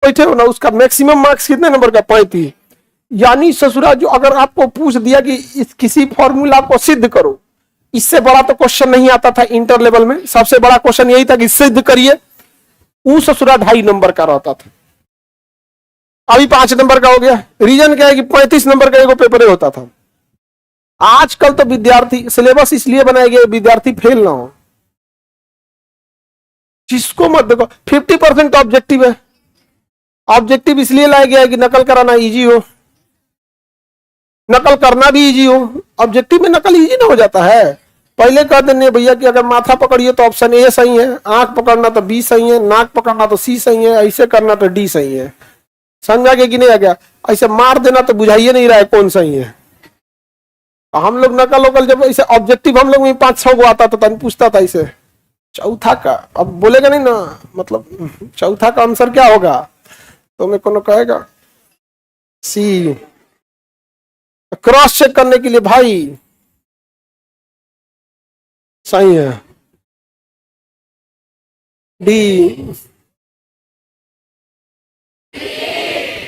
बैठे हो ना, उसका मैक्सिमम मार्क्स कितने नंबर का? 35। यानी ससुरा जो अगर आपको पूछ दिया कि इस किसी फॉर्मूला को सिद्ध करो, इससे बड़ा तो क्वेश्चन नहीं आता था इंटर लेवल में। सबसे बड़ा क्वेश्चन यही था कि सिद्ध करिए, वो ससुरा 2.5 नंबर का रहता था। अभी 5 नंबर का हो गया। रीजन क्या है कि 35 नंबर का एगो पेपर होता था। आजकल तो विद्यार्थी सिलेबस इसलिए बनाया गया विद्यार्थी फेल ना हो। जिसको मत देखो 50% ऑब्जेक्टिव है। ऑब्जेक्टिव इसलिए लाया गया है कि नकल कराना इजी हो, नकल करना भी इजी हो। ऑब्जेक्टिव में नकल इजी ना हो जाता है। पहले कहते नहीं भैया कि अगर माथा पकड़िए तो ऑप्शन ए सही है, आंख पकड़ना तो बी सही है, नाक पकड़ना तो सी सही है, ऐसे करना तो डी सही है। समझा गया कि नहीं आ गया? ऐसे मार देना तो बुझाइए नहीं रहा है कौन सही है। हम लोग नकल वकल जब ऐसे ऑब्जेक्टिव हम लोग में 5-6 गो आता था, पूछता था ऐसे चौथा का, अब बोलेगा नहीं ना, मतलब चौथा का आंसर क्या होगा तो मैं कौन कहेगा सी। क्रॉस चेक करने के लिए भाई सही है, डी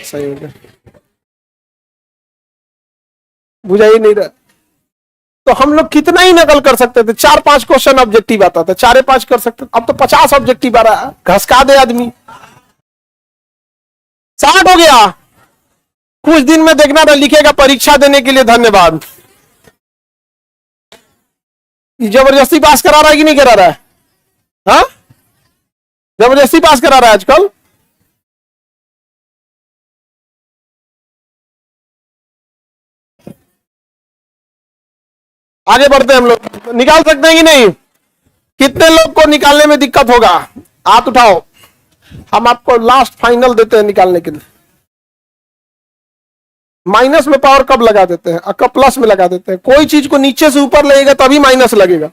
सही हो गया। बुझा ही नहीं रहा। तो हम लोग कितना ही नकल कर सकते थे, 4-5 क्वेश्चन ऑब्जेक्टिव आता था, 4-5 कर सकते। अब तो 50 ऑब्जेक्टिव आ रहा है, घसका दे आदमी। 60 हो गया। कुछ दिन में देखना था लिखेगा परीक्षा देने के लिए धन्यवाद। जबरदस्ती पास करा रहा है कि नहीं करा रहा है? हाँ, जबरदस्ती पास करा रहा है आजकल। आगे बढ़ते हैं हम लोग। निकाल सकते हैं कि नहीं? कितने लोग को निकालने में दिक्कत होगा? हाथ उठाओ, हम आपको लास्ट फाइनल देते हैं निकालने के लिए। माइनस में पावर कब लगा देते हैं और कब प्लस में लगा देते हैं? कोई चीज को नीचे से ऊपर लगेगा तभी माइनस लगेगा।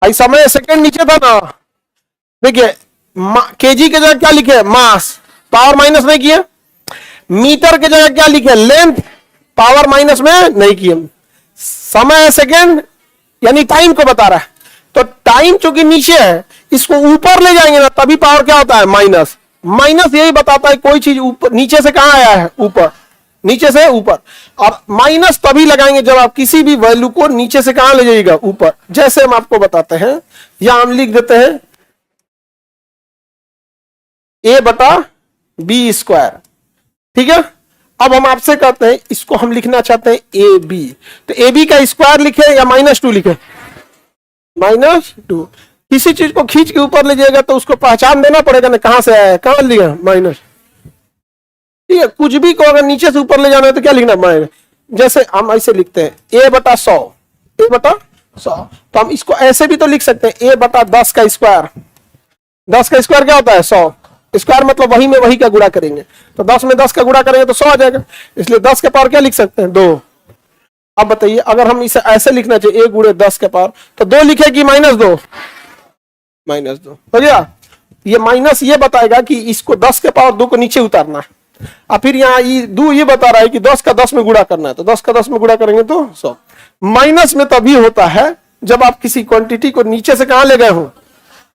आई समय सेकंड नीचे था ना, देखिए केजी के जगह क्या लिखे? मास, पावर माइनस नहीं किए। मीटर के जगह क्या लिखे? लेंथ, पावर माइनस में नहीं किए। समय सेकंड यानी टाइम को बता रहा है, तो टाइम चूंकि नीचे है, इसको ऊपर ले जाएंगे ना तभी पावर क्या होता है? माइनस। माइनस यही बताता है कोई चीज ऊपर नीचे से कहां आया है? ऊपर, नीचे से ऊपर। और माइनस तभी लगाएंगे जब आप किसी भी वैल्यू को नीचे से कहां ले जाइएगा? ऊपर। जैसे हम आपको बताते हैं, यहां हम लिख देते हैं a/b²। ठीक है, अब हम आपसे कहते हैं इसको हम लिखना चाहते हैं ए बी, तो ए बी का स्क्वायर लिखे या -2 लिखे? -2। किसी चीज को खींच के ऊपर ले जाएगा तो उसको पहचान देना पड़ेगा ना, कहां से आया है, कहां लिया माइनस। ठीक है, कुछ भी को अगर नीचे से ऊपर ले जाना है तो क्या लिखना? माइनस। जैसे हम ऐसे लिखते हैं a/100, a/100, तो हम इसको ऐसे भी तो लिख सकते हैं a/10 का स्क्वायर। 10 का स्क्वायर क्या होता है? 100। स्क्वायर मतलब वही में वही का गुणा करेंगे, तो 10 में 10 का गुणा करेंगे तो 100 आ जाएगा। इसलिए 10 के पावर क्या लिख सकते हैं? 2। अब बताइए अगर हम इसे ऐसे लिखना चाहिए a × 10 के पावर, तो 2 लिखे कि -2? -2 हो गया। ये माइनस ये बताएगा कि इसको 10 के पावर 2 को नीचे उतारना है, और फिर यहाँ ये बता रहा है कि 10 का 10 में गुणा करना है, तो 10 का 10 में गुणा करेंगे तो 100। माइनस में तभी होता है जब आप किसी क्वांटिटी को नीचे से कहां ले गए हो?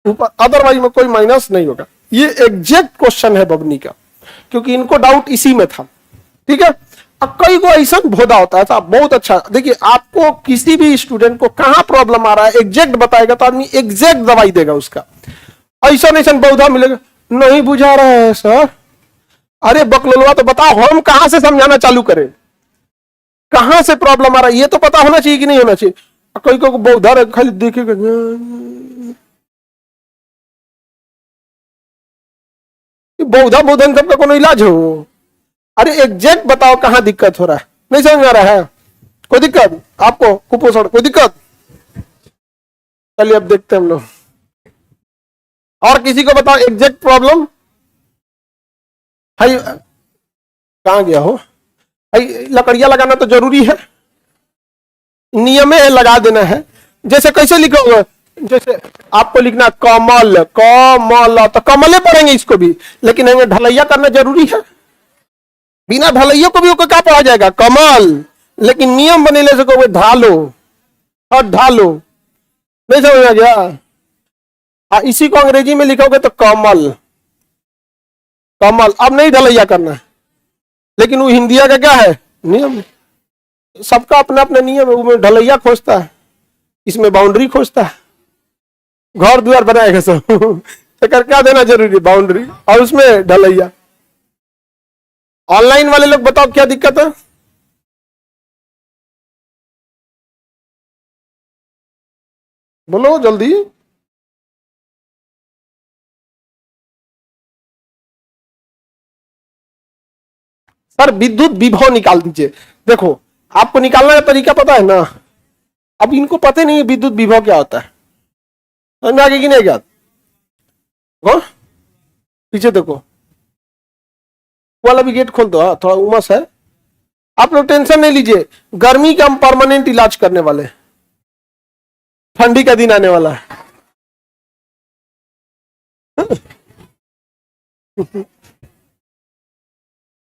ऊपर। अदरवाइज में कोई माइनस नहीं होगा। ये एग्जैक्ट क्वेश्चन है बबनी का, क्योंकि इनको डाउट इसी में था। ठीक है, अब कई को ऐसा भोदा होता है था। बहुत अच्छा, देखिए आपको किसी भी स्टूडेंट को कहां प्रॉब्लम आ रहा है एग्जैक्ट बताएगा तो आदमी एग्जैक्ट दवाई देगा उसका। ऐसा नहीं बहुधा मिलेगा नहीं बुझा रहा है सर, अरे बकलोलवा तो बताओ हम कहां से समझाना चालू करें, कहां से प्रॉब्लम आ रहा है ये तो पता होना चाहिए कि नहीं होना चाहिए। कोई को बहुधा खाली देखेगा, बहुधा बहुधन सबका कोनो इलाज हो? अरे एग्जैक्ट बताओ कहां दिक्कत हो रहा है। नहीं समझ आ रहा है? कोई दिक्कत आपको? कुपोषण कोई दिक्कत? चलिए अब देखते हैं हम लोग। और किसी को बताओ एग्जैक्ट प्रॉब्लम है? कहां गया हो? लकड़ियां लगाना तो जरूरी है, नियम है लगा देना है। जैसे कैसे लिखोगे? जैसे आपको लिखना कमल, कमल, तो कमले पढ़ेंगे इसको भी, लेकिन हमें ढलैया करना जरूरी है। बिना ढलैया को भी क्या पढ़ा जाएगा? कमल। लेकिन नियम बनेले से कहोगे ढालो, ढालो। नहीं समझ आ गया? इसी को अंग्रेजी में लिखोगे तो कमल। कमल, अब नहीं ढलैया करना है, लेकिन वो हिंदिया का क्या है नियम, सबका अपना अपना नियम है। वो ढलैया खोजता है, इसमें बाउंड्री खोजता है, घर द्वार बनाएगा सब तो कर क्या देना जरूरी, बाउंड्री, और उसमें ढलैया। ऑनलाइन वाले लोग बताओ क्या दिक्कत है। बोलो जल्दी। सर विद्युत विभव निकाल दीजिए। देखो आपको निकालने का तरीका पता है ना, अब इनको पता नहीं है विद्युत विभव क्या होता है, समझ में आगे कि नहीं क्या। पीछे देखो, वाला भी गेट खोल दो। हाँ थोड़ा उमस है, आप लोग टेंशन नहीं लीजिए, गर्मी का हम परमानेंट इलाज करने वाले, ठंडी का दिन आने वाला है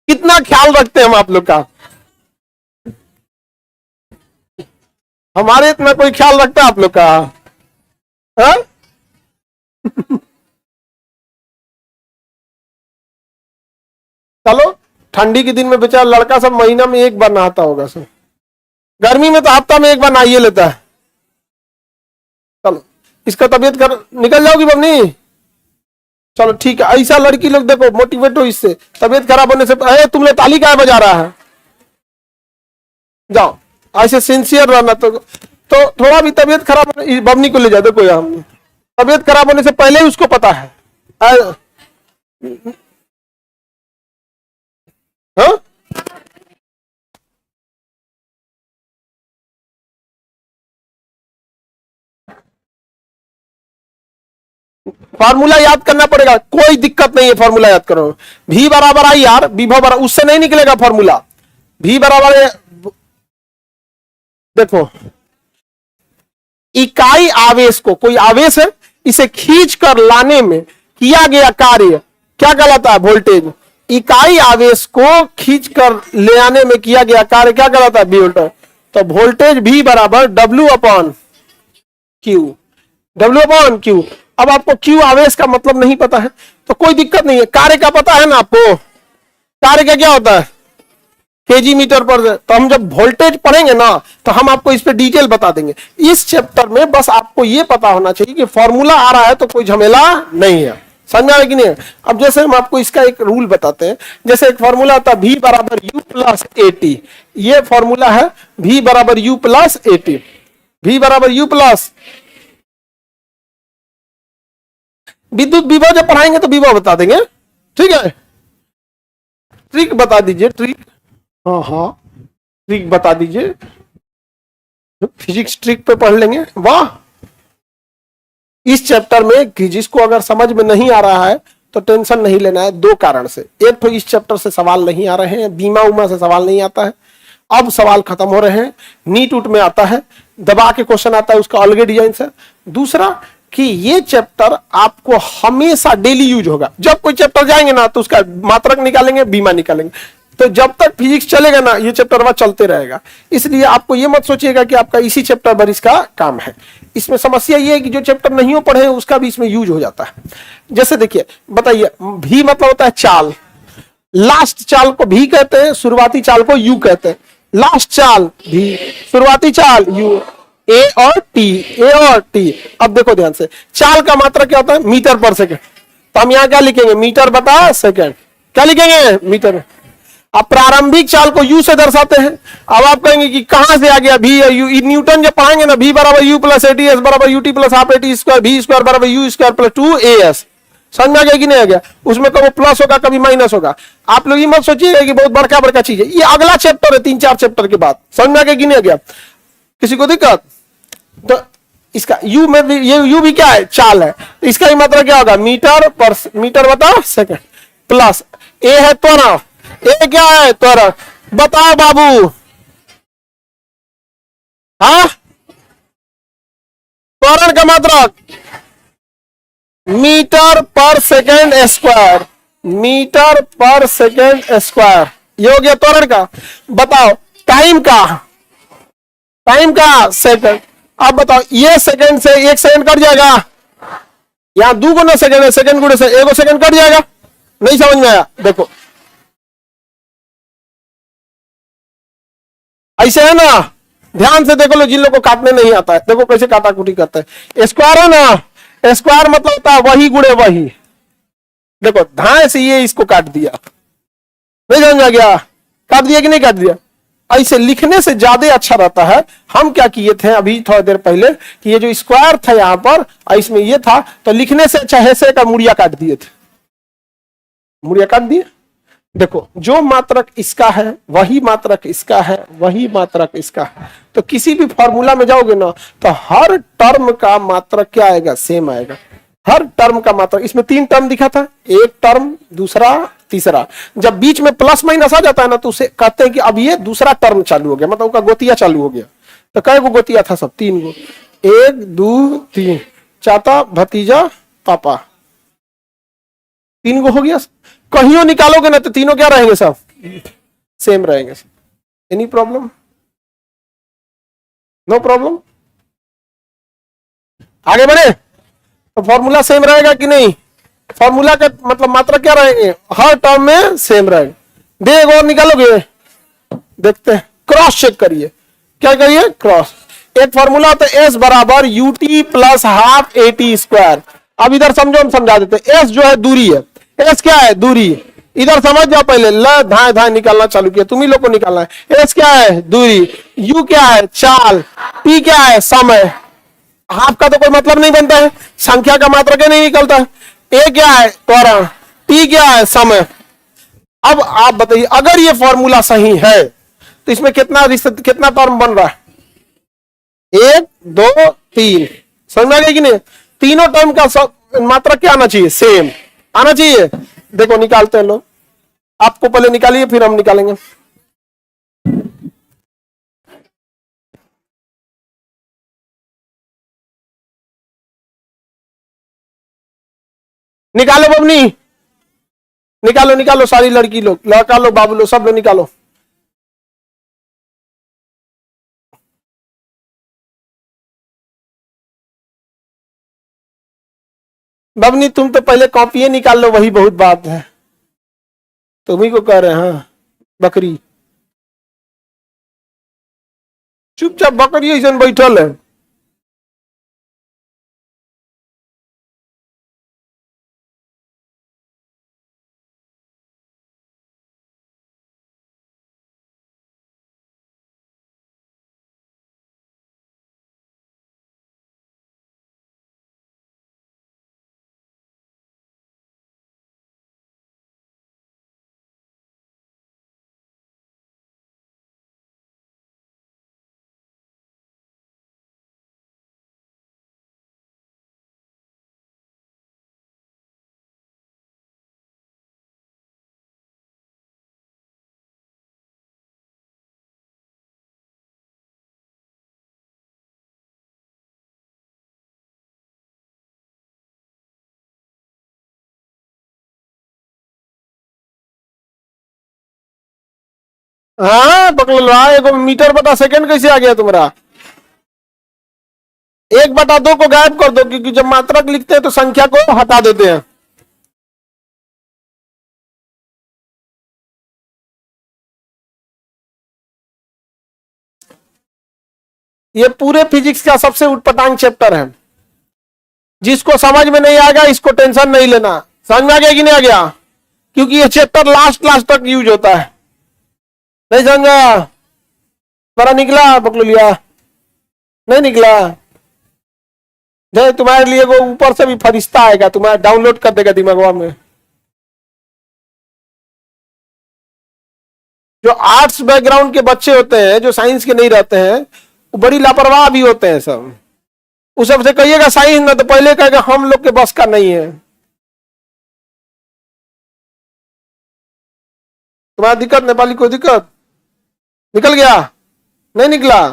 कितना ख्याल रखते हैं हम आप लोग का, हमारे इतना कोई ख्याल रखता है आप लोग का। हा? चलो ठंडी के दिन में बेचारा लड़का सब महीना में एक बार नहाता होगा सब, गर्मी में तो हफ्ता में एक बार नहाइए लेता है। चलो इसका तबीयत कर निकल जाओगी बबनी, चलो ठीक है। ऐसा लड़की लोग देखो मोटिवेट हो इससे, तबीयत खराब होने से तुम लोग ताली क्या बजा रहा है, जाओ ऐसे सिंसियर रहना। तो थोड़ा भी तबीयत खराब, बबनी को ले जाओ, देखो यहाँ तबीयत खराब होने से पहले ही उसको पता है। हाँ फॉर्मूला याद करना पड़ेगा, कोई दिक्कत नहीं है, फॉर्मूला याद करो। भी बराबर आई यार विभव बराबर, उससे नहीं निकलेगा फॉर्मूला। भी बराबर देखो, इकाई आवेश को, कोई आवेश है इसे खींच कर लाने में किया गया कार्य क्या कहलाता है, वोल्टेज। इकाई आवेश को खींच कर ले आने में किया गया कार्य क्या कहलाता है, वोल्टेज। तो वोल्टेज भी बराबर W upon Q, W upon Q. अब आपको क्यू आवेश का मतलब नहीं पता है तो कोई दिक्कत नहीं है, कार्य का पता है ना आपको, कार्य का क्या होता है केजी मीटर पर। तो हम जब वोल्टेज पढ़ेंगे ना तो हम आपको इस पे डिटेल बता देंगे। इस चैप्टर में बस आपको ये पता होना चाहिए कि फॉर्मूला आ रहा है तो कोई झमेला नहीं है, समझा है कि नहीं। अब जैसे हम आपको इसका एक रूल बताते हैं, जैसे एक फॉर्मूला था V बराबर U प्लस AT, ये फॉर्मूला है V बराबर U प्लस AT, V बराबर U प्लस, विद्युत विभव जब पढ़ाएंगे तो विभव बता देंगे, ठीक है। ट्रिक बता दीजिए, ट्रिक, हाँ हाँ ट्रिक बता दीजिए, फिजिक्स ट्रिक पे पढ़ लेंगे। वाह, इस चैप्टर में कि जिसको अगर समझ में नहीं आ रहा है तो टेंशन नहीं लेना है, दो कारण से। एक तो इस चैप्टर से सवाल नहीं आ रहे हैं, बीमा उमा से सवाल नहीं आता है, अब सवाल खत्म हो रहे हैं, नीट उट में आता है, दबा के क्वेश्चन आता है उसका अलग डिजाइन से। दूसरा कि ये चैप्टर आपको हमेशा डेली यूज होगा, जब कोई चैप्टर जाएंगे ना तो उसका मात्रक निकालेंगे, बीमा निकालेंगे, तो जब तक फिजिक्स चलेगा ना ये चैप्टर वह चलते रहेगा। इसलिए आपको ये मत सोचिएगा कि आपका इसी चैप्टर पर इसका काम है। इसमें समस्या ये है कि जो चैप्टर नहीं हो पढ़े उसका भी इसमें यूज हो जाता है। जैसे देखिए बताइए, भी मतलब होता है चाल, लास्ट चाल को भी कहते हैं, शुरुआती चाल को यू कहते हैं। लास्ट चाल भी, शुरुआती चाल यू, ए और टी, ए और टी। अब देखो ध्यान से, चाल का मात्रा क्या होता है, मीटर पर सेकेंड, तो हम यहां क्या लिखेंगे, मीटर बटा सेकेंड। क्या लिखेंगे, मीटर। अब प्रारंभिक चाल को यू से दर्शाते हैं। अब आप कहेंगे कि कहां से आ गया भी या यू, न्यूटन जब पढ़ाएंगे ना, भी बराबर यू प्लस एटी एस बराबर UT plus half eighty square, भी स्क्वायर बराबर यू स्क्वायर प्लस 2as। समझ में आ गया कि नहीं आ गया, उसमें कभी प्लस होगा कभी माइनस होगा। आप लोग ये मत सोचिएगा कि बहुत बड़का बड़का चीज है, ये अगला चैप्टर है 3-4 चैप्टर के बाद। समझ में आ गया कि नहीं आ गया, किसी को दिक्कत। तो इसका यू में भी, ये यू भी क्या है, चाल है, तो इसका ही मतलब क्या होगा, मीटर पर, मीटर बता सेकेंड, प्लस ए है त्वरण, ए क्या है त्वरण, बताओ बाबू। हाँ त्वरण का मात्रक मीटर पर सेकेंड स्क्वायर, मीटर पर सेकेंड स्क्वायर, ये हो गया त्वरण का। बताओ टाइम का, टाइम का सेकंड। अब बताओ ये सेकंड से एक सेकंड कट जाएगा, यहां 2 गुना सेकंड है, सेकंड गुणे से 1 सेकंड कट जाएगा, नहीं समझ में आया? देखो ऐसे है ना, ध्यान से देखो लो, जिन लोग को काटने नहीं आता है, देखो कैसे काटा कुटी करते हैं। स्क्वायर है ना, स्क्वायर मतलब होता है वही गुणे वही। देखो धाए से ये इसको काट दिया, नहीं समझ आ गया? काट दिया कि नहीं काट दिया? ऐसे लिखने से ज्यादा अच्छा रहता है। हम क्या किए थे अभी थोड़ी देर पहले कि ये जो स्क्वायर था यहां पर, इसमें ये था, तो लिखने से अच्छा ऐसे का मुड़िया काट दिए थे, मुड़िया काट दिए। देखो जो मात्रक इसका है वही मात्रक इसका है, वही मात्रक इसका है, तो किसी भी फॉर्मूला में जाओगे ना तो हर टर्म का मात्रक क्या आएगा? सेम आएगा। हर टर्म का मात्रक, इसमें 3 टर्म दिखा था, एक टर्म, दूसरा, तीसरा। जब बीच में प्लस माइनस आ जाता है ना तो उसे कहते हैं कि अब ये दूसरा टर्म चालू हो गया, मतलब उसका गोतिया चालू हो गया। तो कै गो गोतिया था? सब 3 गो, 1 2 3, चाचा भतीजा पापा, 3 गो हो गया। कहीं निकालोगे ना तो तीनों क्या रहेंगे? सब सेम रहेंगे। Any problem? No problem. आगे बढ़े तो फॉर्मूला सेम रहेगा कि नहीं? फॉर्मूला का मतलब मात्रा क्या रहेंगे? हर टर्म में सेम रहेंगे। दे और निकालोगे, देखते हैं, क्रॉस चेक करिए। क्या करिए? क्रॉस। एक फॉर्मूला होता है एस बराबर UT plus half eighty square. अब इधर समझो, हम समझा देते। एस जो है दूरी है, एस क्या है? दूरी। इधर समझ जाओ पहले, ल धाए धाए निकालना चालू किया, तुम ही लोग को निकालना है। एस क्या है? दूरी। यू क्या है? चाल। टी क्या है? समय। हाफ का तो कोई मतलब नहीं बनता है, संख्या का मात्रा क्या नहीं निकलता है। ए क्या है? त्वरण। टी क्या है? समय। अब आप बताइए, अगर ये फॉर्मूला सही है तो इसमें कितना टर्म बन रहा है? 1 2 3। समझ में आ गया कि नहीं? तीनों टर्म का मात्रा क्या आना चाहिए? सेम आना चाहिए। देखो निकालते हैं लोग, आपको पहले निकालिए फिर हम निकालेंगे। निकालो बबनी, निकालो निकालो, सारी लड़की लोग, लड़का लोग, बाबू लोग, सब लोग निकालो। बबनी तुम तो पहले कॉपी निकाल लो, वही बहुत बात है। तुम ही को कह रहे हैं। हाँ बकरी, चुपचाप बकरी ऐसे बैठल है। हाँ बकलवा, एगो मीटर बटा सेकंड कैसे आ गया तुम्हारा? 1/2 को गायब कर दो, क्योंकि जब मात्रक लिखते हैं तो संख्या को हटा देते हैं। ये पूरे फिजिक्स का सबसे उटपटांग चैप्टर है। जिसको समझ में नहीं आएगा इसको टेंशन नहीं लेना। समझ में आ गया कि नहीं आ गया? क्योंकि ये चैप्टर लास्ट लास्ट तक यूज होता है। नहीं समझा? बड़ा निकला बकलो लिया? नहीं निकला? नहीं, तुम्हारे लिए वो ऊपर से भी फरिश्ता आएगा, तुम्हारा डाउनलोड कर देगा दिमागवा में। जो आर्ट्स बैकग्राउंड के बच्चे होते हैं, जो साइंस के नहीं रहते हैं, वो बड़ी लापरवाह भी होते हैं सब। उस सबसे कहिएगा साइंस ना, तो पहले कहेगा हम लोग के बस का नहीं है। तुम्हारा दिक्कत, नेपाली कोई दिक्कत? निकल गया? नहीं निकला?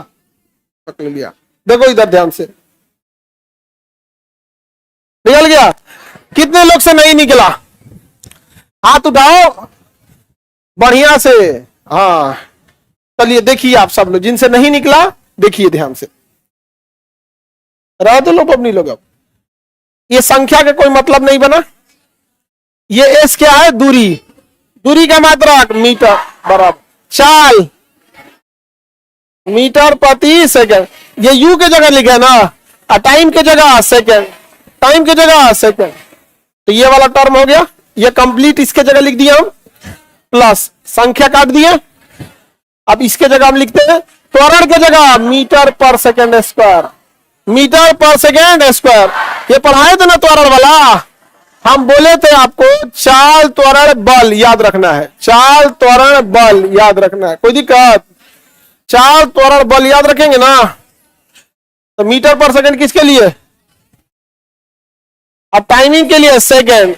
पकड़ लिया। देखो इधर ध्यान से, निकल गया? कितने लोग से नहीं निकला? हाथ उठाओ बढ़िया से। हाँ चलिए, देखिए आप सब लोग जिनसे नहीं निकला, देखिए ध्यान से। रह दो लोग अपनी लोग। अब ये संख्या का कोई मतलब नहीं बना। ये एस क्या है? दूरी। दूरी का मात्रक मीटर बराबर चाल मीटर प्रति सेकंड। ये यू के जगह लिखे ना, और टाइम के जगह सेकंड, टाइम के जगह सेकंड। तो ये वाला टर्म हो गया, ये कंप्लीट इसके जगह लिख दिया हम, प्लस संख्या काट दिए। अब इसके जगह हम लिखते हैं त्वरण के जगह मीटर पर सेकंड स्क्वायर, मीटर पर सेकंड स्क्वायर। ये पढ़ाए थे ना त्वरण वाला, हम बोले थे आपको चाल त्वरण बल याद रखना है, चाल त्वरण बल याद रखना है। कोई दिक्कत? चाल त्वरण बल याद रखेंगे ना। तो मीटर पर सेकंड किसके लिए? अब टाइमिंग के लिए सेकंड,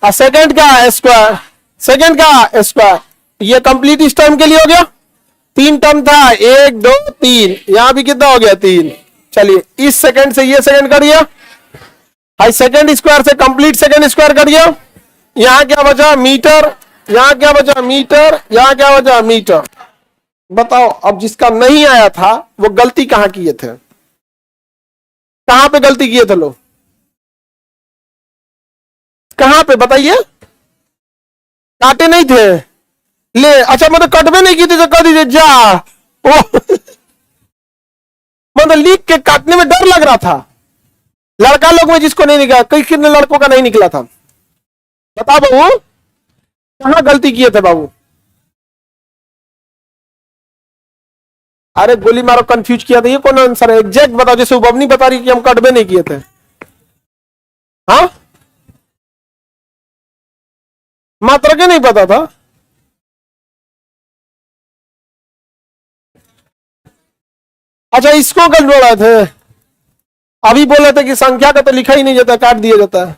और सेकंड का स्क्वायर, सेकंड का स्क्वायर। ये कंप्लीट इस टर्म के लिए हो गया। तीन टर्म था, एक दो तीन, यहां भी कितना हो गया? तीन। चलिए इस सेकंड से ये सेकंड करिए, हाई सेकंड स्क्वायर से कंप्लीट सेकंड स्क्वायर करिए। यहां क्या बचा? मीटर। यहां क्या बचा? मीटर। यहां क्या बचा? मीटर। बताओ अब जिसका नहीं आया था वो गलती कहां किए थे? कहां पे गलती किए थे लोग? कहां पे बताइए? काटे नहीं थे? ले अच्छा, मतलब कटवे नहीं की थी तो कह दीजिए जा। ओ मतलब लिख के काटने में डर लग रहा था। लड़का लोग में जिसको नहीं निकला, कई कितने लड़कों का नहीं निकला था? बताओ बाबू, कहां गलती किए थे बाबू? अरे गोली मारो, कंफ्यूज किया था। ये कौन आंसर है? एग्जैक्ट बताओ। जैसे उपबनी बता रही कि हम कटवे नहीं किए थे। हाँ, मात्रा के नहीं पता था। अच्छा, इसको कल बोला थे। अभी बोले थे कि संख्या का तो लिखा ही नहीं जाता, काट दिया जाता है।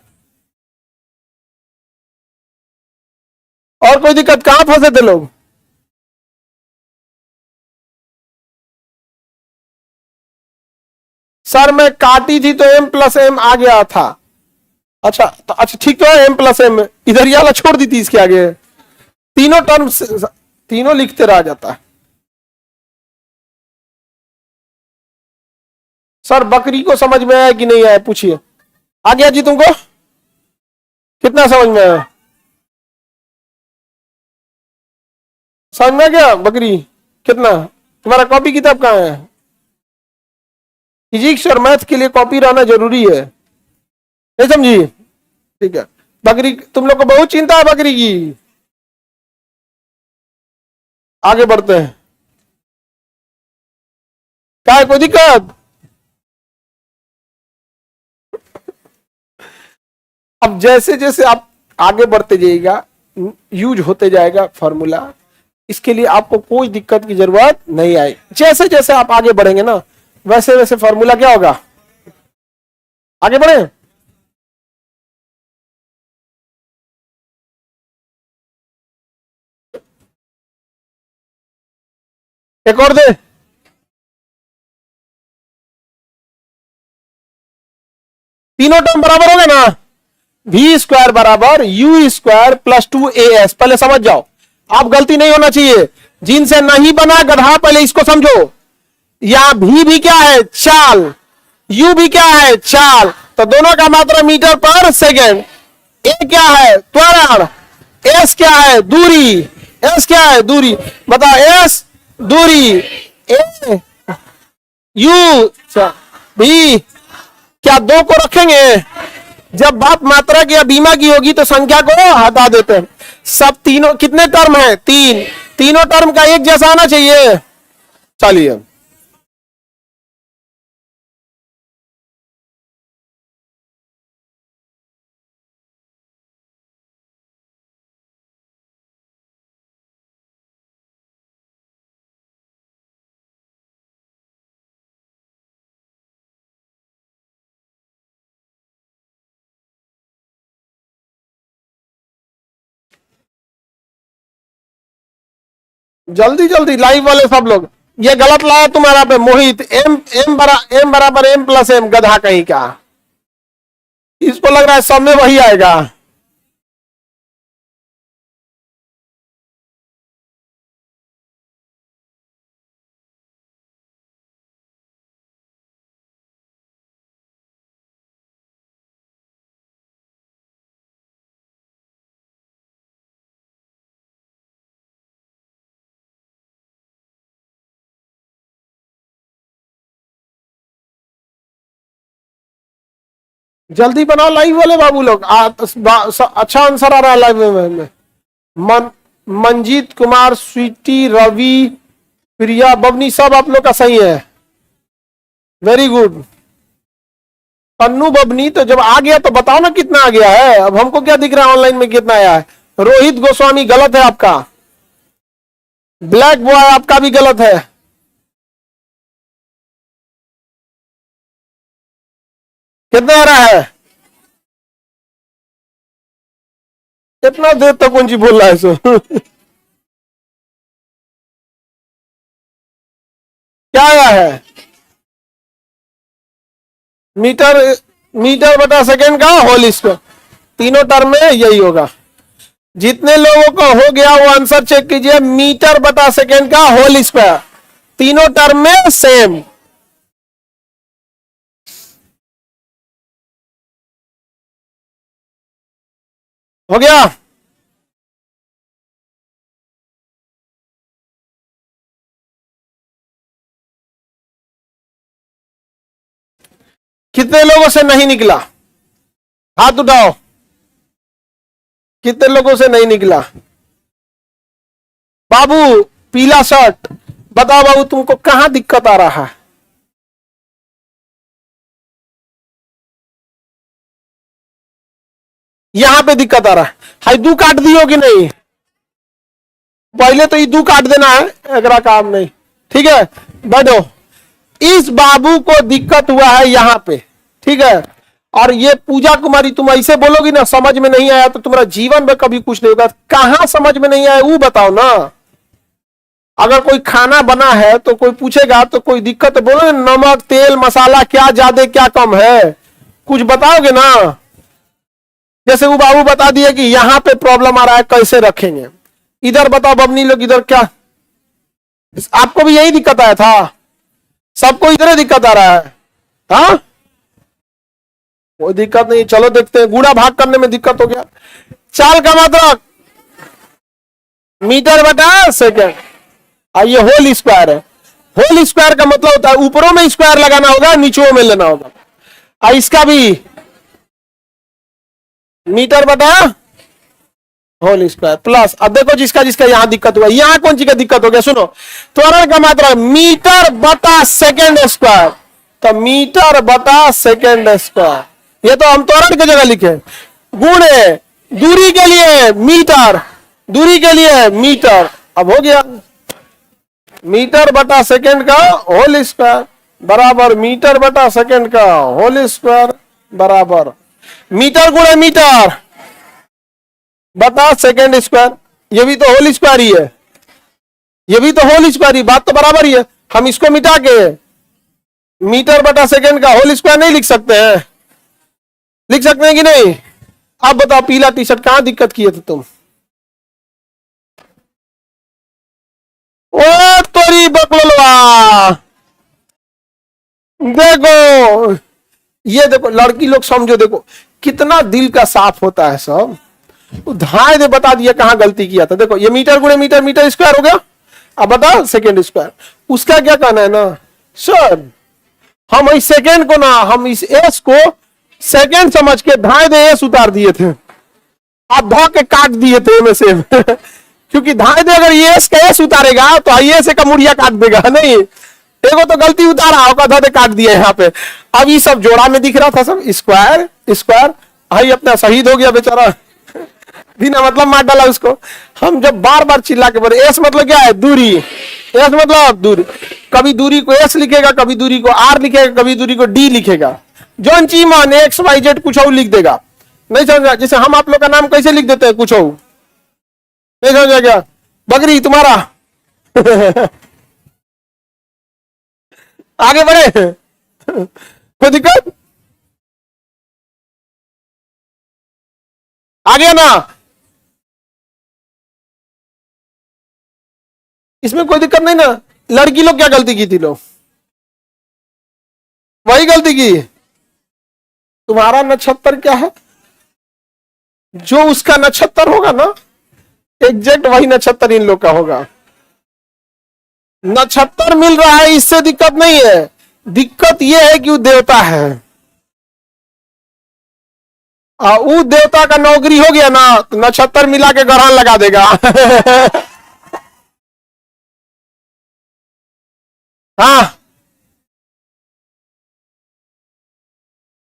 और कोई दिक्कत? कहां फंसे थे लोग? सर मैं काटी थी तो एम प्लस एम आ गया था। अच्छा तो अच्छा ठीक तो है, एम प्लस एम इधर ये वाला छोड़ दी थी, इसके आगे तीनों टर्म तीनों लिखते रह जाता है। सर बकरी को समझ में आया कि नहीं आया? पूछिए। आ गया जी तुमको? कितना समझ में आया? समझ में आ गया बकरी? कितना? तुम्हारा कॉपी किताब कहाँ है? फिजिक्स और मैथ के लिए कॉपी रहना जरूरी है, नहीं समझी? ठीक है। बकरी, तुम लोग को बहुत चिंता है बकरी की। आगे बढ़ते हैं। क्या है, कोई दिक्कत? अब जैसे जैसे आप आगे बढ़ते जाइएगा, यूज होते जाएगा फॉर्मूला, इसके लिए आपको कोई दिक्कत की जरूरत नहीं आए। जैसे जैसे आप आगे बढ़ेंगे ना, वैसे वैसे फॉर्मूला क्या होगा? आगे बढ़े। एक और दे। तीनों टर्म बराबर होगा ना? वी स्क्वायर बराबर यू स्क्वायर प्लस 2 AS। पहले समझ जाओ, आप गलती नहीं होना चाहिए। जिनसे नहीं बना गधा, पहले इसको समझो। यहां भी क्या है? चाल। यू भी क्या है? चाल। तो दोनों का मात्रा मीटर पर सेकेंड। ए क्या है? त्वरण। एस क्या है? दूरी। एस क्या है? दूरी। बताओ, एस दूरी, ए यू भी, क्या दो को रखेंगे? जब बात मात्रा की या बीमा की होगी तो संख्या को हटा देते हैं। सब तीनों कितने टर्म है? तीन। तीनों टर्म का एक जैसा आना चाहिए। चलिए, जल्दी जल्दी लाइव वाले सब लोग। ये गलत लाया तुम्हारा पे मोहित। एम बराबर एम प्लस एम, गधा कहीं का। इसको लग रहा है सब में वही आएगा। जल्दी बनाओ लाइव वाले बाबू लोग। अच्छा आंसर आ रहा है लाइव में। मन, मंजीत कुमार, स्वीटी, रवि, प्रिया, बबनी, सब आप लोग का सही है। Very good. पन्नू, बबनी, तो जब आ गया तो बताओ ना कितना आ गया है। अब हमको क्या दिख रहा है ऑनलाइन में कितना आया है। रोहित गोस्वामी गलत है आपका। ब्लैक बॉय आपका भी गलत है। कितना आ रहा है? कितना देर तक कौन जी बोल रहा है सो क्या आया है? मीटर, मीटर बटा सेकेंड का होल स्क्वायर। तीनों टर्म में यही होगा। जितने लोगों का हो गया वो आंसर चेक कीजिए। मीटर बटा सेकेंड का होल स्क्वायर, तीनों टर्म में सेम। हो गया? कितने लोगों से नहीं निकला? हाथ उठाओ। कितने लोगों से नहीं निकला? बाबू पीला शर्ट, बताओ बाबू तुमको कहां दिक्कत आ रहा है? यहां पे दिक्कत आ रहा है। हाई दू काट दियो कि नहीं? पहले तो ये दू काट देना है, अगला काम नहीं। ठीक है, बैठो। इस बाबू को दिक्कत हुआ है यहां पे, ठीक है। और ये पूजा कुमारी, तुम ऐसे बोलोगी ना समझ में नहीं आया तो तुम्हारा जीवन में कभी कुछ नहीं होगा। कहां समझ में नहीं आया वो बताओ ना। अगर कोई खाना बना है तो कोई पूछेगा तो कोई दिक्कत है, बोलो नमक तेल मसाला क्या ज्यादा क्या कम है, कुछ बताओगे ना। जैसे वो बाबू बता दिए कि यहां पे प्रॉब्लम आ रहा है, कैसे रखेंगे। इधर बताओ बबनी लोग, इधर क्या आपको भी यही दिक्कत आया था? सबको इधर दिक्कत आ रहा है? हाँ, कोई दिक्कत नहीं, चलो देखते हैं। गुणा भाग करने में दिक्कत हो गया। चाल का मात्रा मीटर बटा सेकेंड, ये होल स्क्वायर है। होल स्क्वायर का मतलब होता है ऊपरों में स्क्वायर लगाना होगा, नीचों में लेना होगा। इसका भी मीटर बटा होल स्क्वायर प्लस। अब देखो जिसका जिसका यहां दिक्कत हुआ, यहां कौन सी का दिक्कत हो गया सुनो। त्वरण का मात्रा मीटर बटा सेकेंड स्क्वायर, तो मीटर बटा सेकेंड स्क्वायर। ये तो हम त्वरण की जगह लिखे। गुणे दूरी के लिए मीटर, दूरी के लिए मीटर। अब हो गया मीटर बटा सेकेंड का होल स्क्वायर बराबर मीटर बटा सेकेंड का होल स्क्वायर बराबर मीटर गुणे मीटर बटा सेकेंड स्क्वायर। ये भी तो होल स्क्वायर ही है, ये भी तो होल स्क्वायर ही, बात तो बराबर ही है। हम इसको मिटा के मीटर बटा सेकेंड का होल स्क्वायर नहीं लिख सकते हैं? लिख सकते हैं कि नहीं? अब बताओ पीला टी शर्ट कहां दिक्कत किए थे तुम? ओ तोरी बकलवा, देखो ये देखो लड़की लोग समझो, देखो कितना दिल का साफ होता है सब। धाए दे बता दिया कहां गलती किया था। देखो ये मीटर गुणे मीटर, मीटर स्क्वायर हो गया। अब बता सेकेंड स्क्वायर, उसका क्या कहना है ना सर, हम इस सेकेंड को ना, हम इस एस को सेकेंड समझ के धाए दे एस उतार दिए थे, आप धा के काट दिए थे में से क्योंकि धाए दे अगर ये एस का एस उतारेगा तो आई एस का मुड़िया काट देगा। नहीं, देखो तो गलती उतारा होगा, धा दे काट दिया यहाँ पे। अब ये सब जोड़ा में दिख रहा था सब स्क्वायर स्क्वायर, भाई अपना शहीद हो गया बेचारा, बिना मतलब मार डाला उसको। हम जब बार बार चिल्ला के बोले एस मतलब क्या है, दूरी, एस मतलब दूरी। कभी दूरी को एस लिखेगा, कभी दूरी को आर लिखेगा, कभी दूरी को डी लिखेगा। John Chiman x Y Z कुछ और लिख देगा, नहीं समझा। जैसे हम आप लोग का नाम कैसे लिख देते हैं कुछ और, नहीं समझा क्या? बकरी तुम्हारा आगे बढ़े कोई दिक्कत? आ गया ना? इसमें कोई दिक्कत नहीं ना? लड़की लोग क्या गलती की थी? लोग वही गलती की। तुम्हारा नक्षत्र क्या है? जो उसका नक्षत्र होगा ना, एग्जैक्ट वही नक्षत्र इन लोग का होगा। नक्षत्र मिल रहा है इससे दिक्कत नहीं है, दिक्कत यह है कि वो देवता है। वो देवता का नौकरी हो गया ना तो नक्षत्र मिला के ग्रहण लगा देगा। हाँ,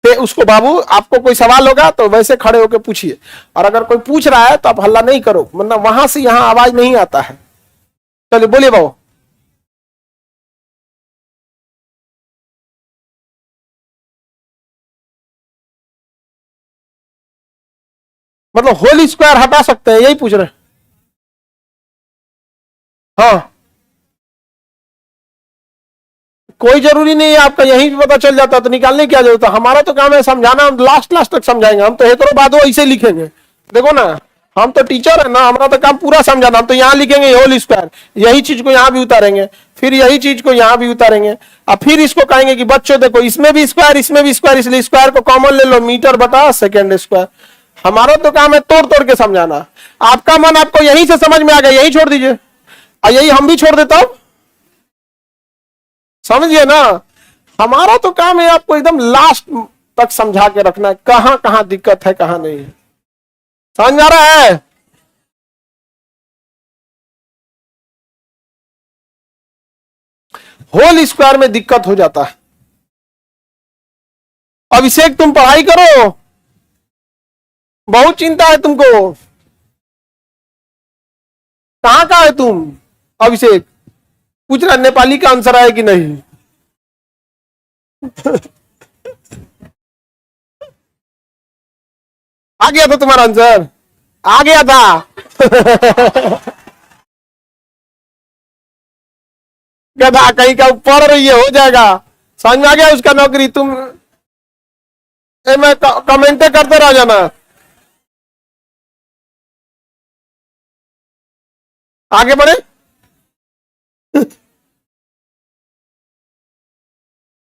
तो उसको बाबू आपको कोई सवाल होगा तो वैसे खड़े होकर पूछिए, और अगर कोई पूछ रहा है तो आप हल्ला नहीं करो, वरना वहां से यहां आवाज नहीं आता है। चलिए बोलिए बाबू। मतलब होल स्क्वायर हटा सकते हैं, यही पूछ रहे हैं? हाँ, कोई जरूरी नहीं है, आपका यहीं पे पता चल जाता तो निकालने की क्या जरूरत है? हमारा तो काम है समझाना, हम लास्ट लास्ट तक समझाएंगे, हम तो हेतरो बाद ऐसे लिखेंगे। देखो ना, हम तो टीचर है ना, हमारा तो काम पूरा समझाना। हम तो यहाँ लिखेंगे होल स्क्वायर, यही चीज को यहाँ भी उतारेंगे, फिर यही चीज को यहाँ भी उतारेंगे, और फिर इसको कहेंगे कि बच्चों देखो इसमें भी स्क्वायर, इसमें भी स्क्वायर, इसलिए स्क्वायर को कॉमन ले लो, मीटर बटा सेकेंड स्क्वायर। हमारा तो काम है तोड़ तोड़ के समझाना। आपका मन आपको यहीं से समझ में आ गया, यही छोड़ दीजिए, और यही हम भी छोड़ देता हूं, समझिए ना। हमारा तो काम है आपको एकदम लास्ट तक समझा के रखना है, कहां कहां दिक्कत है कहां नहीं है। समझ आ रहा है? होल स्क्वायर में दिक्कत हो जाता है। अभिषेक तुम पढ़ाई करो, बहुत चिंता है तुमको। कहां का है तुम अभिषेक? पूछ रहा नेपाली का आंसर आया कि नहीं। आ गया था तुम्हारा आंसर, आ गया था। गधा कहीं का पढ़ रही है, हो जाएगा। समझ में आ गया उसका नौकरी। तुम मैं कमेंटे करते रह जाना। आगे बढ़े।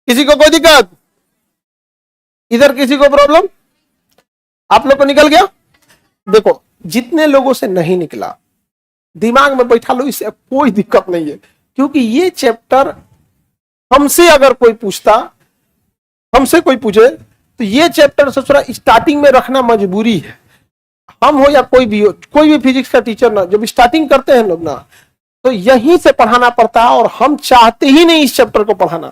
किसी को कोई दिक्कत? इधर किसी को प्रॉब्लम? आप लोग को निकल गया? देखो, जितने लोगों से नहीं निकला दिमाग में बैठा लो, इससे कोई दिक्कत नहीं है, क्योंकि ये चैप्टर हमसे अगर कोई पूछता, हमसे कोई पूछे तो ये चैप्टर से थोड़ा स्टार्टिंग में रखना मजबूरी है। हम हो या कोई भी हो, कोई भी फिजिक्स का टीचर ना, जब स्टार्टिंग करते हैं लोग ना, तो यहीं से पढ़ाना पड़ता है, और हम चाहते ही नहीं इस चैप्टर को पढ़ाना।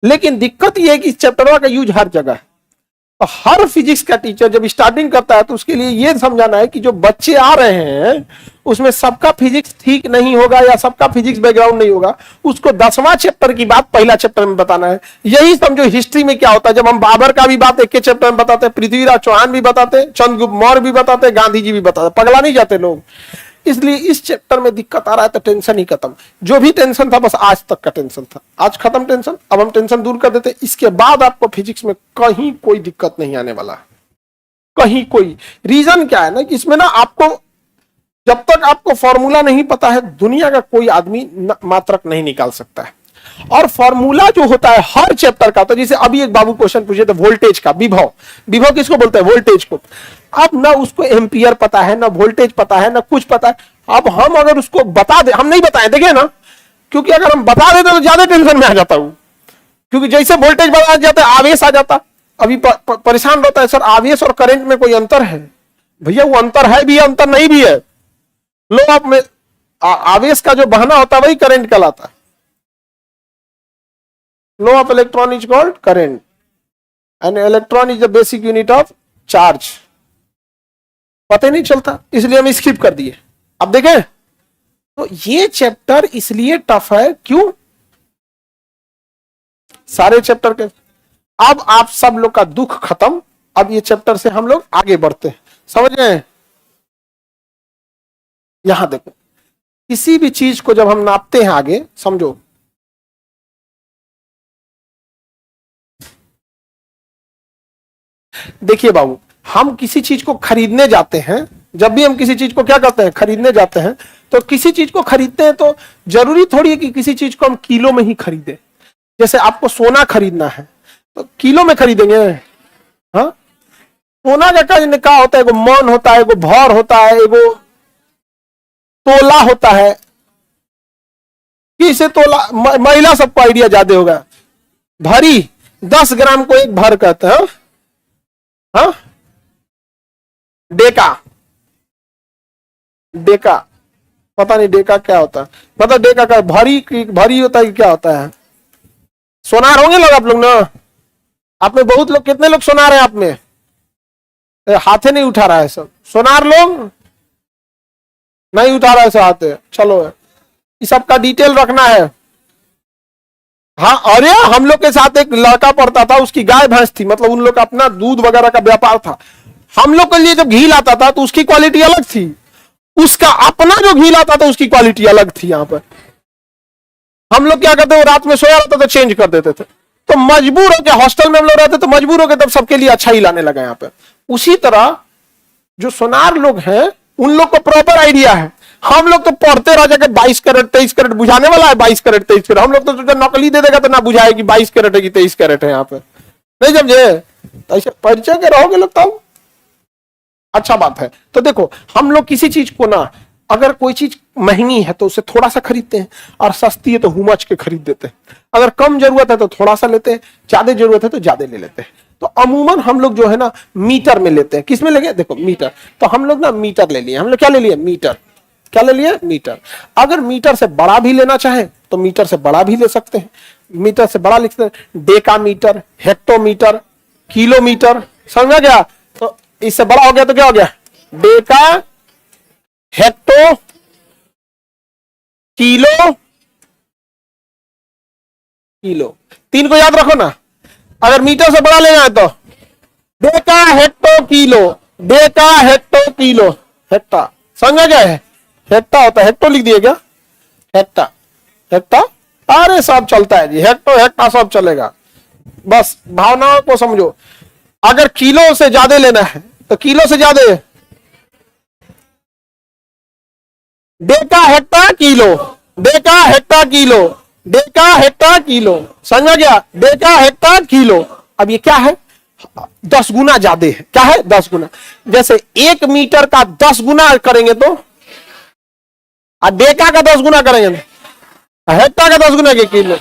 लेकिन दिक्कत यह है कि इस चैप्टर का यूज हर जगह है। तो हर फिजिक्स का टीचर जब स्टार्टिंग करता है तो उसके लिए यह समझाना है कि जो बच्चे आ रहे हैं उसमें सबका फिजिक्स ठीक नहीं होगा, या सबका फिजिक्स बैकग्राउंड नहीं होगा। उसको 10वां चैप्टर की बात पहला चैप्टर में बताना है। यही समझो हिस्ट्री में क्या होता है, जब हम बाबर का भी बात एक के चैप्टर में बताते हैं, पृथ्वीराज चौहान भी बताते, चंद्रगुप्त मौर्य भी बताते, गांधी जी भी बताते, पगला नहीं जाते लोग। इसलिए इस चैप्टर में दिक्कत आ रहा है तो टेंशन ही खत्म। जो भी टेंशन था बस आज तक का टेंशन था, आज खत्म टेंशन। अब हम टेंशन दूर कर देते, इसके बाद आपको फिजिक्स में कहीं कोई दिक्कत नहीं आने वाला है, कहीं कोई। रीजन क्या है ना कि इसमें ना आपको, जब तक आपको फॉर्मूला नहीं पता है, दुनिया का कोई आदमी मात्रक नहीं निकाल सकता है। और फॉर्मूला जो होता है हर चैप्टर का, तो जैसे अभी एक बाबू क्वेश्चन पूछे थे वोल्टेज का, विभव, विभव किसको बोलते हैं? वोल्टेज को। अब ना उसको एम्पियर पता है, ना वोल्टेज पता है, ना कुछ पता है। अब हम अगर उसको बता दे, हम नहीं बताए, देखिए ना, क्योंकि अगर हम बता देते तो ज्यादा टेंशन में आ जाता हूं, क्योंकि जैसे वोल्टेज बढ़ा जाता है आवेश आ जाता। अभी परेशान रहता है, सर आवेश और करंट में कोई अंतर है? भैया वो अंतर है भी है, अंतर नहीं भी है। लो आप में आवेश का जो बहना होता है वही करंट कहलाता है। Flow of electron is called current, and electron is the basic unit of charge. पता ही नहीं चलता, इसलिए हम स्किप कर दिए। अब देखें तो ये चैप्टर इसलिए टफ है, क्यों? सारे चैप्टर के। अब आप सब लोग का दुख खत्म, अब ये चैप्टर से हम लोग आगे बढ़ते हैं, समझ रहे हैं? यहां देखो, किसी भी चीज को जब हम नापते हैं आगे, समझो देखिए बाबू, हम किसी चीज को खरीदने जाते हैं, जब भी हम किसी चीज को क्या करते हैं, खरीदने जाते हैं, तो किसी चीज को खरीदते हैं तो जरूरी थोड़ी है कि किसी चीज को हम किलो में ही खरीदें। जैसे आपको सोना खरीदना है तो किलो में खरीदेंगे? हाँ, सोना का होता है, एगो मन होता है, एगो भर होता है, एगो तोला होता है। किसे तोला? महिला सबको आइडिया ज्यादा होगा। भरी, 10 ग्राम को एक भर कहते हैं। हाँ, डेका, डेका पता नहीं डेका क्या होता है, मतलब डेका का भारी भारी होता है कि क्या होता है? सोनार होंगे लोग आप लोग ना, आप में बहुत लोग, कितने लोग सोनार है आप में? हाथे नहीं उठा रहा है सब, सोनार लोग नहीं उठा रहा है सब हाथे। चलो इस सब का डिटेल रखना है। हाँ, अरे हम लोग के साथ एक लड़का पढ़ता था, उसकी गाय भैंस थी, मतलब उन लोग का अपना दूध वगैरह का व्यापार था। हम लोग के लिए जब घी लाता था तो उसकी क्वालिटी अलग थी, उसका अपना जो घी लाता था उसकी क्वालिटी अलग थी। यहाँ पर हम लोग क्या करते, वो रात में सोया रहता तो चेंज कर देते थे। तो मजबूर होकर, हॉस्टल में हम लोग रहते तो मजबूर होकर तब सबके लिए अच्छा ही लाने लगा यहाँ पे। उसी तरह जो सोनार लोग हैं उन लोग को प्रॉपर आइडिया है। हम लोग तो पढ़ते रह जाके 22 कैरेट 23 कैरेट बुझाने वाला है, 22 कैरेट 23 कैरेट। हम लोग तो जो नकली दे देगा तो ना बुझाए कि 22 कैरेट है कि 23 कैरेट है। यहाँ पे नहीं समझे, तो ऐसे परिचय के रहोगे लोग तब अच्छा बात है। तो देखो हम लोग किसी चीज को ना, अगर कोई चीज महंगी है तो उसे थोड़ा सा खरीदते हैं, और सस्ती है तो हुमच के खरीद देते हैं। अगर कम जरूरत है तो थोड़ा सा लेते हैं, ज्यादा जरूरत है तो ज्यादा ले लेते हैं। तो अमूमन हम लोग जो है ना मीटर में लेते हैं। किस में लेंगे? देखो मीटर, तो हम लोग ना मीटर ले लिए। हम लोग क्या ले लिए? मीटर। क्या ले लिए? मीटर। अगर मीटर से बड़ा भी लेना चाहे तो मीटर से बड़ा भी ले सकते हैं। मीटर से बड़ा लिखते हैं डेका मीटर, हेक्टोमीटर, किलोमीटर। समझ गया? तो इससे बड़ा हो गया तो क्या हो गया? Deka, hecto, kilo, kilo. तीन को याद रखो ना। अगर मीटर से बड़ा लेना है तो Deka, hecto, kilo. Deka, hecto, kilo. Hecto समझा गया है? हेक्टा होता है, हेक्टो लिख दिए क्या? हेक्टा, हेक्टा, अरे सब चलता है जी, हेक्टो हेक्टा सब चलेगा। बस भावनाओं को समझो। अगर किलो से ज्यादा लेना है तो किलो से ज्यादा Deka, hecto, kilo. Deka, hecto, kilo. Deka, hecto, kilo. समझा गया? Deka, hecto, kilo. अब ये क्या है? 10 गुना ज्यादा है। क्या है? 10 गुना। जैसे 1 मीटर का 10 गुना करेंगे तो डेका का 10 गुना करेंगे, हेक्टा का 10 गुना के किलो।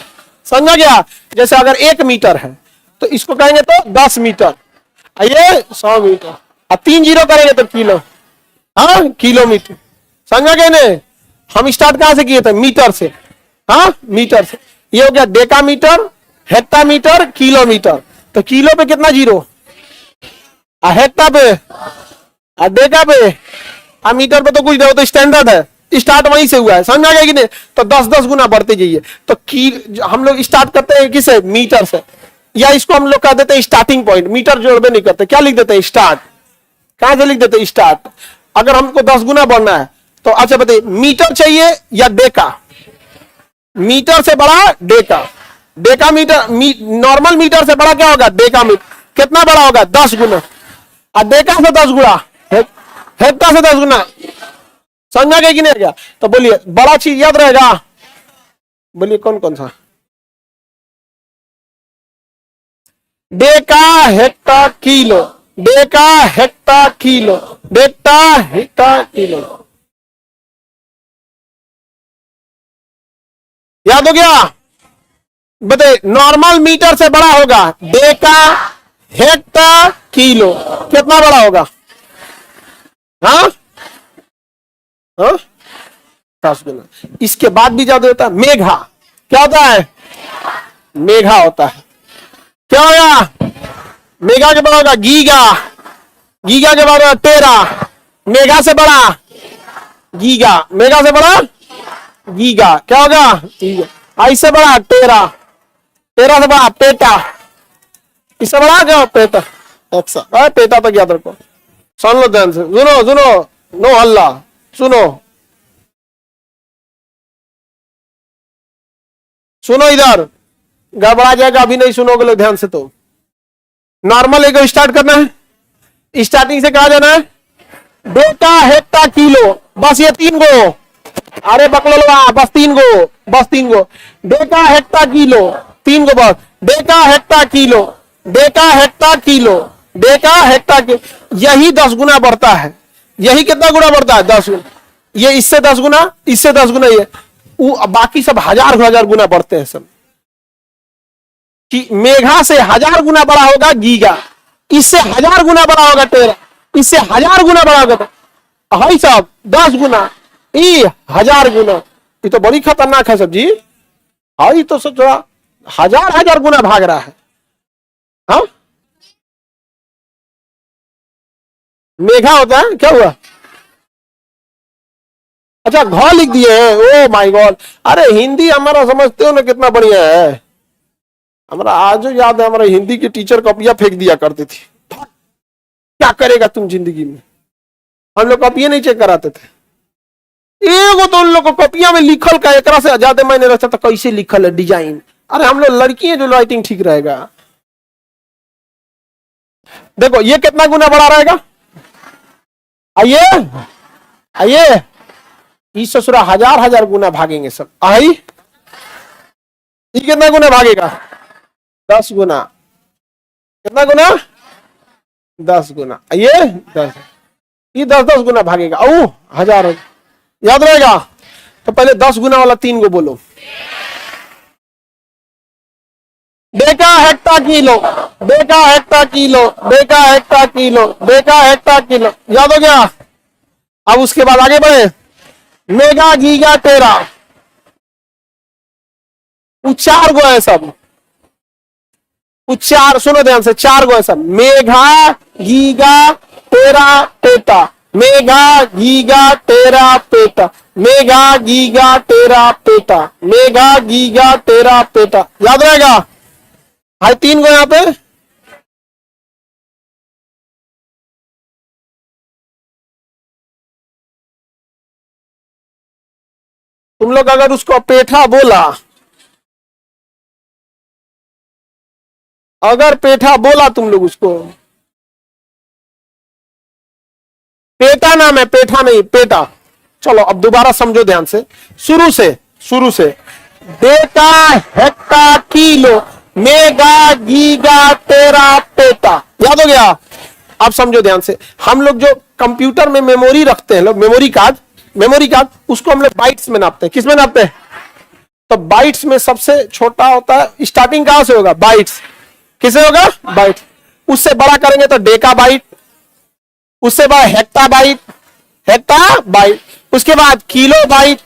समझा गया? जैसे अगर 1 मीटर है तो इसको कहेंगे तो 10 मीटर, ये 100 मीटर, और 3 जीरो करेंगे तो किलो। हाँ, किलोमीटर। समझा गया ने? हम स्टार्ट कहां से किए थे? मीटर से। हाँ, मीटर से। ये हो गया deca metre, hecto metre, kilometre. तो किलो पे कितना जीरो? हेक्टा पे, डेका पे, मीटर पे तो कुछ नहीं, तो स्टैंडर्ड है, स्टार्ट वहीं से हुआ है। समझ आ गया कि नहीं? तो 10-10 गुना बढ़ते जाइए। तो हम लोग स्टार्ट करते हैं किसे? मीटर से, या इसको हम लोग कह देते हैं स्टार्टिंग पॉइंट। मीटर जोड़बे नहीं करते, क्या लिख देते हैं? स्टार्ट। कहां से लिख देते हैं? स्टार्ट। अगर हमको 10 गुना बढ़ना है तो अच्छा बताइए, मीटर चाहिए या डेका? मीटर से बड़ा deca. Deca metre, normal metre से बड़ा क्या होगा? Deca metre. कितना बड़ा होगा? 10 गुना। और डेका से 10 गुना, हेक्टा से 10 गुना। समझा गया कि नहीं गया? तो बोलिए बड़ा चीज याद रहेगा? बोलिए कौन कौन सा? Deka, hecto, kilo. Deka, hecto, kilo. Deka, hecto, kilo. याद हो गया? बताइए, नॉर्मल मीटर से बड़ा होगा डेका, हेक्टा, किलो। कितना बड़ा होगा? हाँ, हाँ, 10 गुना। इसके बाद भी ज्यादा होता है मेघा। क्या होता है? मेघा होता है। क्या होगा? मेघा के बड़ा होगा गीगा। गीगा के बाद टेरा। मेघा से बड़ा गीगा। मेघा से बड़ा गीगा। क्या होगा? गीगा। इससे बड़ा टेरा। टेरा से बड़ा पेटा। इससे बड़ा क्या? पेटा। एक्सा। पेटा तक याद रखो। सुन लो ध्यान से, सुनो सुनो, नो हल्ला, सुनो सुनो, इधर गड़बड़ा जाएगा, अभी नहीं सुनोगे लोग ध्यान से। तो नॉर्मल एक स्टार्ट करना है, स्टार्टिंग से कहा जाना है डेका, हेक्टा, किलो। बस ये 3 गो। अरे बकलोलवा, बस 3 गो, बस 3 गो। डेका, हेक्टा, किलो, 3 गो बस। Deka, hecto, kilo. Deka, hecto, kilo. Deka, hecto, kilo. यही 10 गुना बढ़ता है। यही कितना गुना बढ़ता है? 10 गुना। ये इससे 10 गुना, इससे 10 गुना, ये बाकी सब हजार गुना बढ़ते हैं सब। कि मेघा से 1000 गुना बड़ा होगा गीगा, इससे 1000 गुना बड़ा होगा टेरा। इससे 1000 गुना बढ़ाओगे तो भाई साहब 10 गुना, ये 1000 गुना, ये तो बड़ी खतरनाक है सब्जी। हाई तो सोचो 1000 गुना भाग रहा है। हाँ, मेघा होता है, क्या हुआ? अच्छा, घ लिख दिए हैं, ओ माय गॉड। अरे हिंदी हमारा समझते हो ना कितना बढ़िया है। हमारा आज याद है, हमारा हिंदी के टीचर कॉपियां फेंक दिया करते थे। क्या करेगा तुम जिंदगी में, हम लोग कॉपियां नहीं चेक कराते थे। एगो तो उन लोग को कॉपियां में लिखल का एक से ज्यादा मैंने रहता था, कैसे लिखल है डिजाइन। अरे हम लोग लड़की है, जो राइटिंग ठीक रहेगा। देखो ये कितना गुना बड़ा रहेगा, आइए आइए, इस ससुरा 1000 गुना भागेंगे सब। आई ये कितना गुना भागेगा? 10 गुना। कितना गुना? 10 गुना। ये 10, ये 10 गुना भागेगा। ओ 1000 याद रहेगा। तो पहले 10 गुना वाला 3 को बोलो। Deka hecto kilo, Deka hecto kilo, Deka hecto kilo, Deka hecto kilo, याद हो गया। अब उसके बाद आगे बढ़े, मेगा गीगा टेरा, चार गो है सब, चार, सुनो ध्यान से, 4 गो है सब। Megha giga tera PETA, Megha giga tera PETA, Megha giga tera PETA, Megha giga tera peta, याद रहेगा। भाई 3 गो यहां पे। तुम लोग अगर उसको पेठा बोला, अगर पेठा बोला तुम लोग उसको, पेटा नाम है, पेठा नहीं, पेटा। चलो अब दोबारा समझो ध्यान से, शुरू से, शुरू से। Deka hecto kilo, mega giga tera peta, याद हो गया। अब समझो ध्यान से, हम लोग जो कंप्यूटर में मेमोरी रखते हैं, लोग मेमोरी कार्ड, मेमोरी कार्ड, उसको हम लोग बाइट्स में नापते हैं। किस में नापते हैं? तो बाइट्स में सबसे छोटा होता है, स्टार्टिंग कहां से होगा? बाइट्स। किसे होगा? बाइट। उससे बड़ा करेंगे तो डेका बाइट, उससे बाद हेक्टा बाइट, हेक्टा बाइट, उसके बाद किलो बाइट।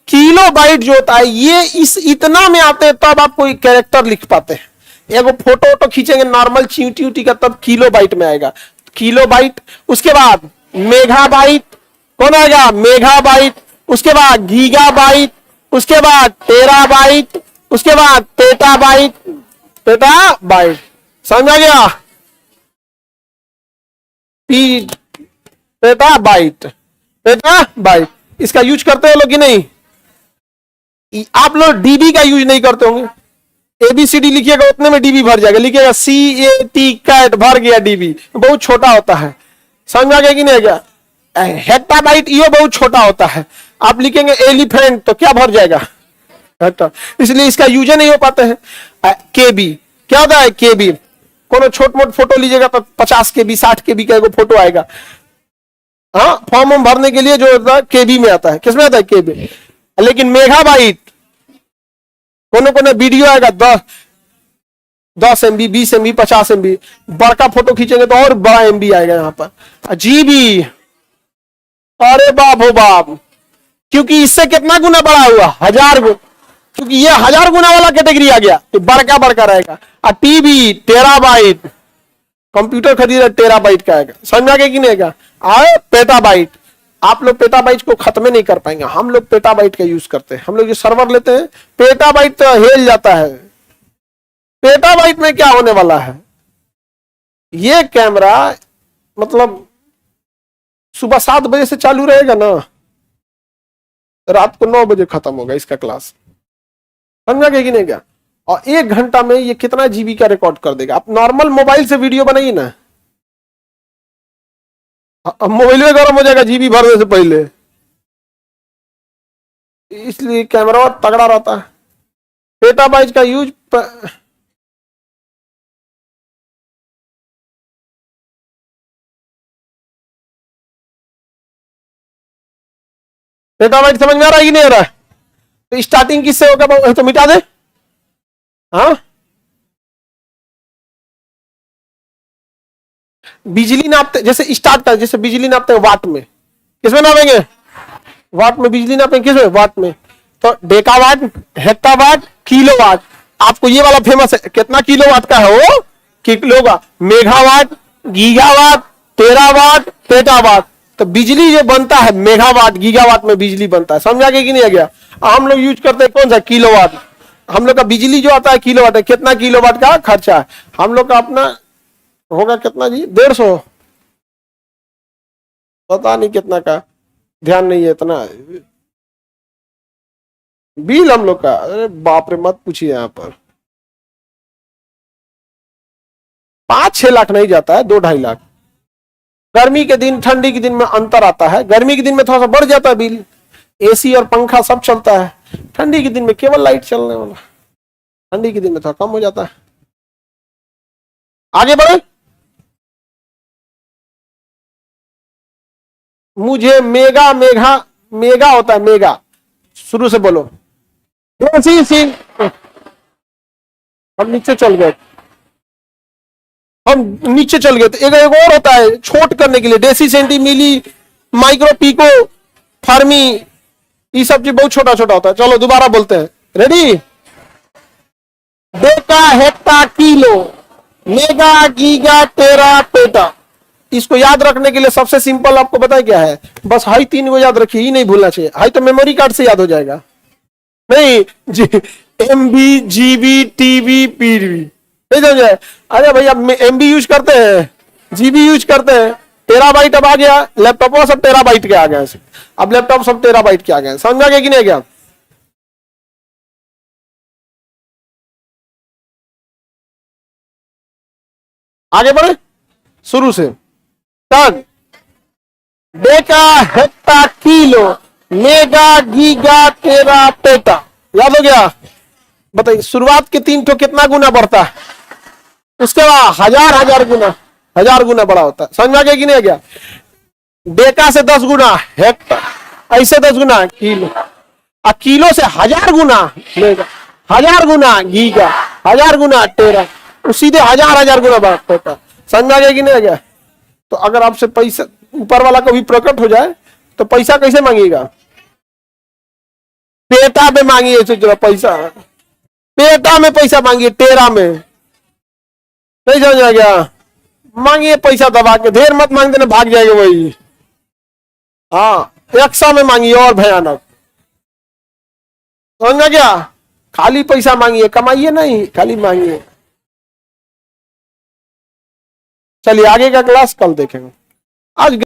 किलो बाइट जो होता है, ये इस इतना में आते हैं तब आप कोई कैरेक्टर लिख पाते हैं। एगो फोटो वोटो खींचेंगे नॉर्मल चींटी उटी का, तब किलो बाइट में आएगा, किलो बाइट। उसके बाद मेगा बाइट, कौन आएगा? Mega bite. उसके बाद गीगा बाइट, उसके बाद टेरा बाइट, उसके बाद पेटा बाइट, पेटा बाइट। समझ आ गया? Peta byte, peta byte. इसका यूज करते हो लोग कि नहीं? आप लोग डीबी का यूज नहीं करते होंगे। एबीसीडी लिखिएगा उतने में डीबी भर जाएगा, लिखिएगा CAT कैट, भर गया डीबी, बहुत छोटा होता है। समझ में आ गया कि नहीं गया? हेक्टाबाइट ये बहुत छोटा होता है। आप लिखेंगे एलिफेंट तो क्या भर जाएगा? हेक्टा। इसलिए इसका यूज नहीं हो पाते हैं। केबी क्या होता है? केबी, कोनो छोट मोट फोटो लीजिएगा तो 50 केबी 60 केबी का एगो फोटो आएगा। हाँ, फॉर्म भरने के लिए जो होता है केबी में आता है। किसमें आता है? केबी। लेकिन मेगाबाइट, कोनो कोनो वीडियो आएगा 10 MB, 20 MB, 50 MB। बड़का फोटो खींचेंगे तो और बड़ा MB आएगा यहाँ पर, जीबी। अरे बाप हो बाप, क्योंकि इससे कितना गुना बड़ा हुआ? 1000 गुना, क्योंकि ये 1000 गुना वाला कैटेगरी आ गया तो बड़का बड़का रहेगा। और टीबी टेराबाइट, कंप्यूटर खरीदा टेराबाइट का आएगा। समझ में आ गया कि नहीं आएगा? आए पेटाबाइट। आप लोग पेटाबाइट को खत्म नहीं कर पाएंगे, हम लोग पेटाबाइट का यूज करते हैं। हम लोग जो सर्वर लेते हैं, पेटाबाइट तो हिल जाता है। पेटाबाइट में क्या होने वाला है? ये कैमरा मतलब सुबह 7 बजे से चालू रहेगा ना, रात को 9 बजे खत्म होगा इसका क्लास। समझा गया कि नहीं क्या? और 1 घंटा में ये कितना जीबी का रिकॉर्ड कर देगा। आप नॉर्मल मोबाइल से वीडियो बनाइए ना, मोबाइल में गर्म हो जाएगा जीबी भरने से पहले। इसलिए कैमरा तगड़ा रहता है। पेटाबाइट का यूज पेटाबाइट समझ में आ रहा है कि नहीं आ रहा है? तो स्टार्टिंग किससे होगा? तो मिटा दे। हाँ, बिजली नापते, जैसे स्टार्ट कर, जैसे बिजली नापते हैं वाट में, किसमें नापेंगे? वाट में बिजली नापेंगे, किसमें? वाट में। तो डेकावाट, हेक्टावाट, किलोवाट। आपको ये वाला फेमस है, कितना किलोवाट का है वो? किलो का। Megawatt, gigawatt, terawatt, petawatt. तो बिजली जो बनता है मेगावाट गीगावाट में बिजली बनता है, समझा कि नहीं आ गया? हम लोग यूज करते हैं कौन सा? किलोवाट। हम लोग का बिजली जो आता है किलोवाट है। कितना किलोवाट का खर्चा है हम लोग का? अपना होगा कितना जी? 150, पता नहीं कितना का, ध्यान नहीं है इतना बिल हम लोग का। अरे बाप रे, मत पूछिए। यहाँ पर 5-6 लाख नहीं जाता है, 2-2.5 लाख। गर्मी के दिन ठंडी के दिन में अंतर आता है। गर्मी के दिन में थोड़ा सा बढ़ जाता है बिल, एसी और पंखा सब चलता है। ठंडी के दिन में केवल लाइट चलने वाला, ठंडी के दिन में थोड़ा कम हो जाता है। आगे बढ़े। मुझे मेगा, मेगा मेगा होता है मेगा, शुरू से बोलो। हम नीचे चल गए, हम नीचे चल गए। तो एक और होता है छोट करने के लिए, डेसी, सेंटी, मिली, माइक्रो, पिको, फार्मी, ये सब चीज बहुत छोटा छोटा होता है। चलो दोबारा बोलते हैं, ready? Deca, hecto, kilo, mega, giga, tera, peta. इसको याद रखने के लिए सबसे सिंपल आपको पता है क्या है? बस हाई 3 को याद रखिए, ही नहीं भूलना चाहिए। हाई तो मेमोरी कार्ड से याद हो जाएगा। नहीं जी, MB, GB, TB, PB नहीं समझे? अरे भैया MB यूज करते हैं, GB यूज करते हैं, टेराबाइट अब आ गया। लैपटॉप सब टेराबाइट के आ गए, अब लैपटॉप सब टेराबाइट के आ गए। समझा गया कि नहीं गया? आगे बढ़े शुरू से। Ton, deca, hecto, kilo, mega, giga, tera, peta. याद हो गया? बताइए शुरुआत के 3 तो कितना गुना बढ़ता है, उसके बाद हजार हजार गुना, हजार गुना बड़ा होता है। समझ में आ गया कि नहीं आ गया? डेका से 10 गुना हेक्टर, ऐसे 10 गुना किलो, और किलो से 1000 गुना मेगा, 1000 गुना गीगा, 1000 गुना टेरा, सीधे हजार हजार गुना बढ़ता होता है। समझ में आ गया कि नहीं आ गया? तो अगर आपसे पैसा ऊपर वाला कभी प्रकट हो जाए तो पैसा कैसे मांगिएगा? पेटा में मांगिए, सोच रहा पैसा पेटा में पैसा मांगिए, टेरा में नहीं। समझ आ गया? मांगिए पैसा दबा के, ढेर मत मांग देना, भाग जाएगा वही। हाँ, 100 में मांगिए और भयानक। समझ में गया? खाली पैसा मांगिए, कमाइए नहीं, खाली मांगिए। चलिए आगे का क्लास कल देखेंगे। आज